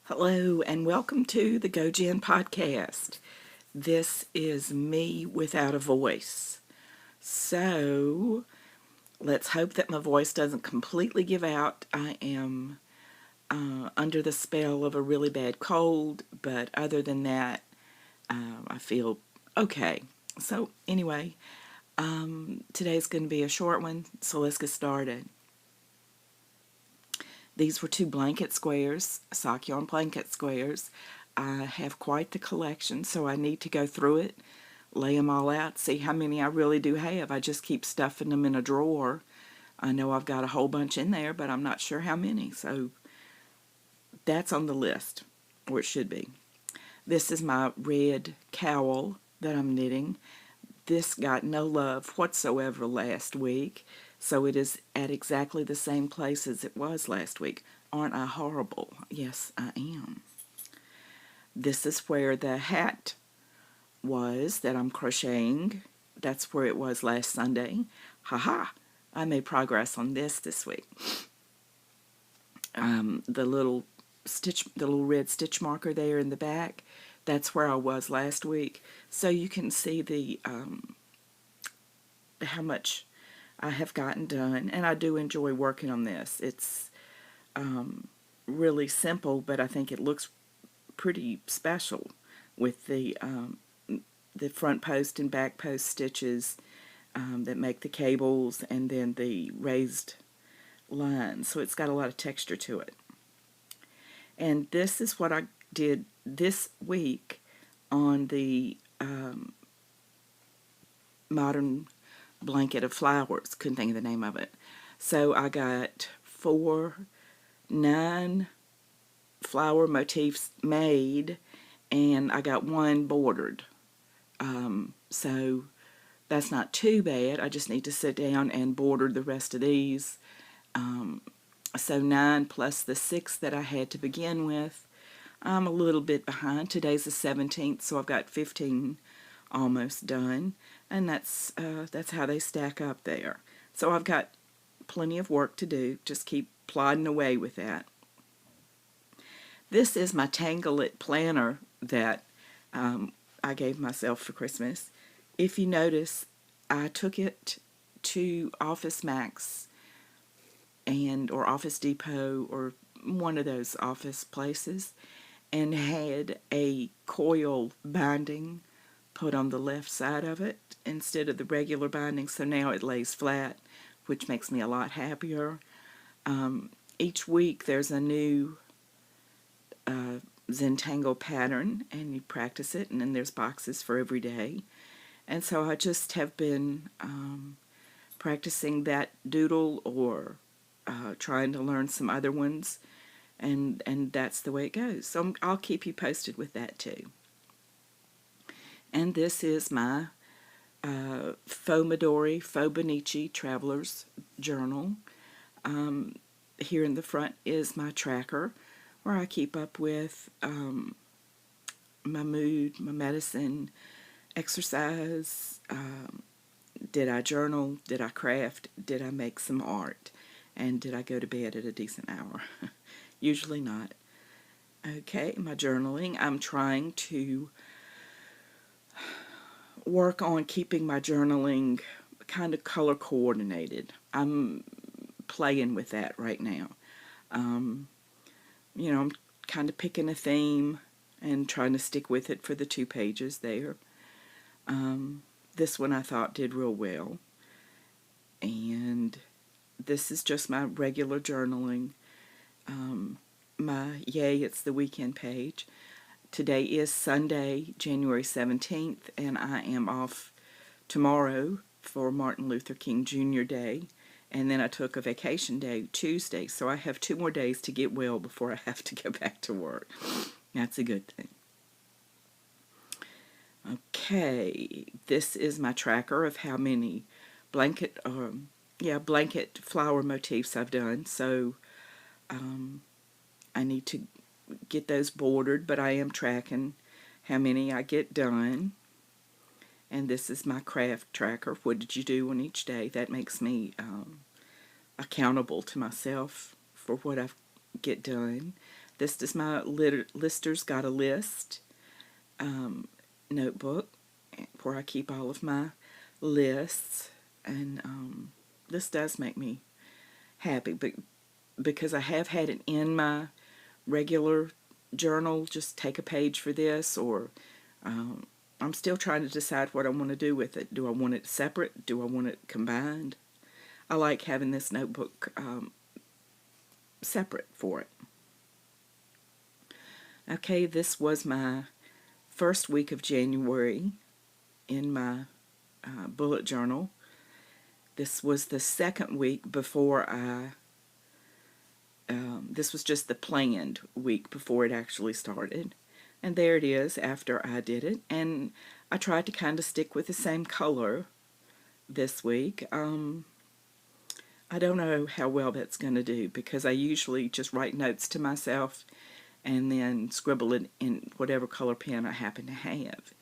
Hello and welcome to the gojenn podcast. This is me without a voice. So let's hope that my voice doesn't completely give out. I am under the spell of a really bad cold, but other than that, I feel okay. So anyway, today's going to be a short one, so let's get started. These were two blanket squares, sock yarn blanket squares. I have quite the collection, so I need to go through it, lay them all out, see how many I really do have. I just keep stuffing them in a drawer. I know I've got a whole bunch in there, but I'm not sure how many, so that's on the list, or it should be. This is my red cowl that I'm knitting. This got no love whatsoever last week, so it is at exactly the same place as it was last week. Aren't I horrible? Yes, I am. This is where the hat was that I'm crocheting. That's where it was last Sunday. Haha, I made progress on this week. The little red stitch marker there in the back, that's where I was last week. So you can see the how much I have gotten done, and I do enjoy working on this. It's really simple, but I think it looks pretty special with the front post and back post stitches that make the cables, and then the raised lines. So it's got a lot of texture to it. And this is what I did this week on the modern blanket of flowers. Couldn't think of the name of it. So I got 9 flower motifs made, and I got 1 bordered. So that's not too bad. I just need to sit down and border the rest of these. So 9 plus the 6 that I had to begin with. I'm a little bit behind. Today's the 17th, so I've got 15 almost done, and that's how they stack up there. So I've got plenty of work to do. Just keep plodding away with that. This is my tangleit planner that I gave myself for Christmas. If you notice, I took it to Office Max or Office Depot or one of those office places, and had a coil binding put on the left side of it instead of the regular binding, so now it lays flat, which makes me a lot happier. Each week there's a new Zentangle pattern, and you practice it, and then there's boxes for every day. And so I just have been practicing that doodle, or trying to learn some other ones, and that's the way it goes. So I'll keep you posted with that too. And this is my Faux Midori, Faux Bonichi Traveler's Journal. Here in the front is my tracker, where I keep up with my mood, my medicine, exercise. Did I journal? Did I craft? Did I make some art? And did I go to bed at a decent hour? Usually not. Okay, my journaling. I'm trying to work on keeping my journaling kind of color coordinated. I'm playing with that right now. I'm kind of picking a theme and trying to stick with it for the 2 pages there. This one I thought did real well. And this is just my regular journaling. My Yay, It's the Weekend page. Today is Sunday, January 17th, and I am off tomorrow for Martin Luther King Jr. Day. And then I took a vacation day Tuesday, so I have 2 more days to get well before I have to go back to work. That's a good thing. Okay, this is my tracker of how many blanket flower motifs I've done. So I need to get those bordered, but I am tracking how many I get done. And this is my craft tracker. What did you do on each day? That makes me accountable to myself for what I get done. This is my Lister's Got a List notebook where I keep all of my lists, and this does make me happy, but because I have had it in my regular journal, just take a page for this, or I'm still trying to decide what I want to do with it. Do I want it separate? Do I want it combined? I like having this notebook separate for it. Okay, this was my first week of January in my bullet journal. This was the second week before this was just the planned week before it actually started. And there it is after I did it. And I tried to kind of stick with the same color this week. I don't know how well that's going to do, because I usually just write notes to myself and then scribble it in whatever color pen I happen to have.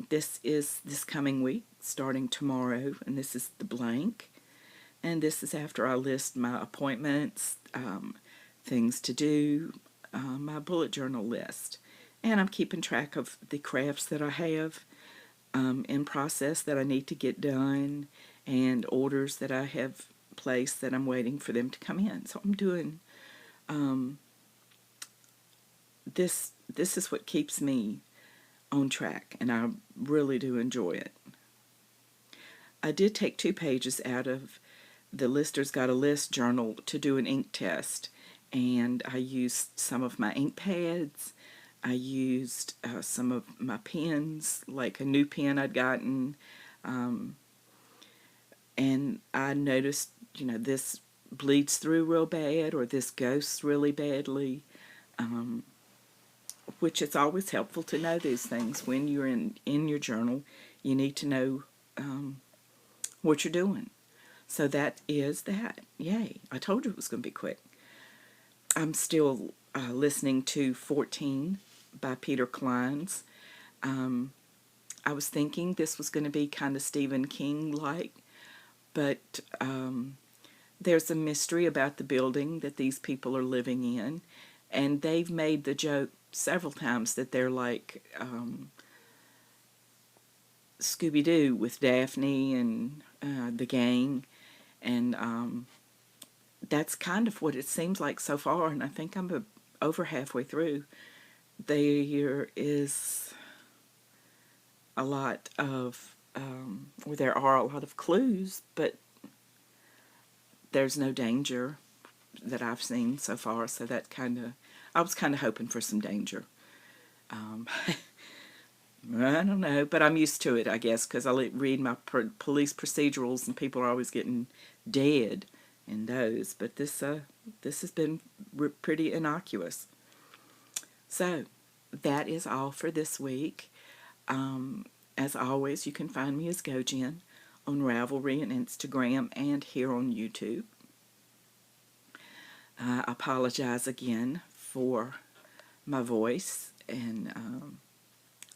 This is this coming week, starting tomorrow, and this is the blank. And this is after I list my appointments, things to do, my bullet journal list. And I'm keeping track of the crafts that I have in process that I need to get done, and orders that I have placed that I'm waiting for them to come in. So I'm doing this is what keeps me on track, and I really do enjoy it. I did take 2 pages out of the Lister's Got a List journal to do an ink test, and I used some of my ink pads. I used some of my pens, like a new pen I'd gotten, and I noticed, this bleeds through real bad, or this ghosts really badly, which it's always helpful to know these things when you're in your journal. You need to know what you're doing. So that is that. Yay. I told you it was going to be quick. I'm still listening to 14 by Peter Klein's. I was thinking this was going to be kind of Stephen King-like, but there's a mystery about the building that these people are living in, and they've made the joke several times that they're like Scooby-Doo with Daphne and the gang, and that's kind of what it seems like so far, and I think I'm over halfway through. There is a lot of, or there are a lot of clues, but there's no danger that I've seen so far, so that I was kind of hoping for some danger. I don't know, but I'm used to it, I guess, because I read my police procedurals, and people are always getting dead in those. But this has been pretty innocuous. So that is all for this week. As always, you can find me as gojenn on Ravelry and Instagram, and here on YouTube. I apologize again for my voice, and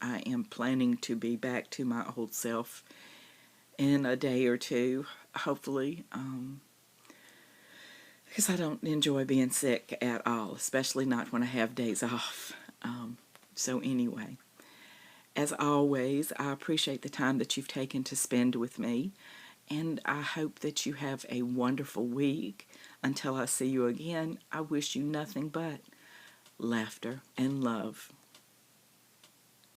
I am planning to be back to my old self in a day or two, hopefully, because I don't enjoy being sick at all, especially not when I have days off. So anyway, as always, I appreciate the time that you've taken to spend with me, and I hope that you have a wonderful week. Until I see you again, I wish you nothing but laughter and love.